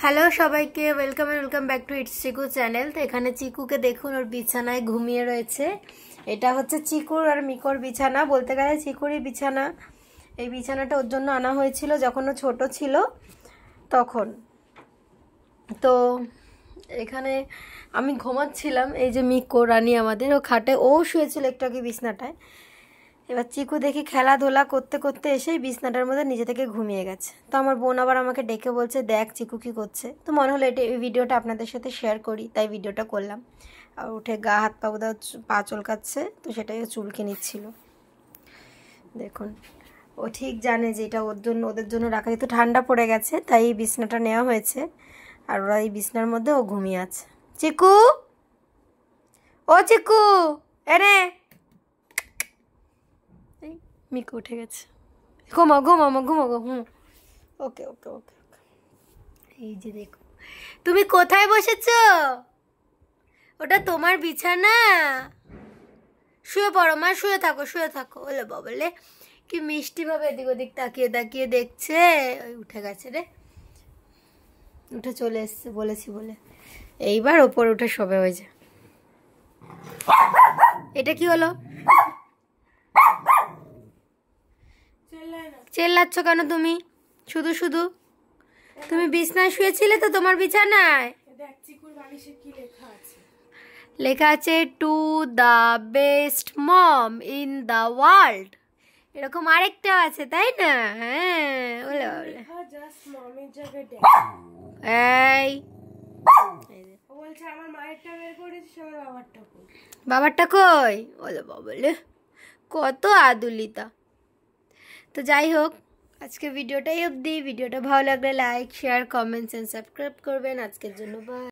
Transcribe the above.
Hello সবাইকে welcome back to its Chiku channel. তো এখানে চিকুকে দেখুন, ওর বিছানায় ঘুমিয়ে রয়েছে। এটা হচ্ছে চিকুর আর মিকোর বিছানা, বলতে গেলে চিকুরই বিছানা। এই বিছানাটা ওর জন্য আনা হয়েছিল যখন ও ছোট ছিল তখন। তো এখানে আমি ঘুমাচ্ছিলাম, এই যে মিকো রানী আমাদের, ও খাটে ও শুয়েছিল একটু আগে বিছনাটায়। এবার চিকু দেখি খেলাধুলা করতে করতে এসেই বিছনাটার মধ্যে নিজে থেকে ঘুমিয়ে গেছে। তো আমার বোন আবার আমাকে ডেকে বলছে দেখ চিকু কী করছে। তো মনে হলো এই ভিডিওটা আপনাদের সাথে শেয়ার করি, তাই ভিডিওটা করলাম। আর উঠে গা হাত পা বোধহয় পা চুলকাচ্ছে, তো সেটাই চুলকে নিচ্ছিল। দেখুন, ও ঠিক জানে যে এটা ওদের জন্য রাখা, যেহেতু ঠান্ডা পড়ে গেছে তাই এই বিছনাটা নেওয়া হয়েছে। আর ওরা এই বিছনার মধ্যে ও ঘুমিয়ে আছে। চিকু, ও চিকু এনে মিকু উঠে গেছে। ঘুমাও ঘুমো। ওকে ওকে ওকে ওকে। এই যে দেখো, তুমি কোথায় বসেছো? ওটা তোমার বিছানা। শুয়ে পড়ো মা, শুয়ে থাকো। ওলে বাবলে কি মিষ্টিভাবে এদিক ওদিক তাকিয়ে দেখছে। ওই উঠে গেছে রে, উঠে চলে এসছে বলেছি বলে। এইবার ওপরে উঠে শোবে। ওই যে এটা কি হলো? চেল্লাচ্ছ কেন তুমি? শুধু তুমি বিছনায় শুয়েছিলে তো, তোমার বিছানায় লেখা আছে to the best mom in the world. এরকম আরেকটা আছে তাই না? হ্যাঁ বলে এই বাবারটা কই? বলে বাবলে কত আদুলিতা। তো যাই হোক, আজকে ভিডিওটাই অবধি। ভিডিওটা ভালো লাগলে like share comments and subscribe করবেন। আজকের জন্য বাই।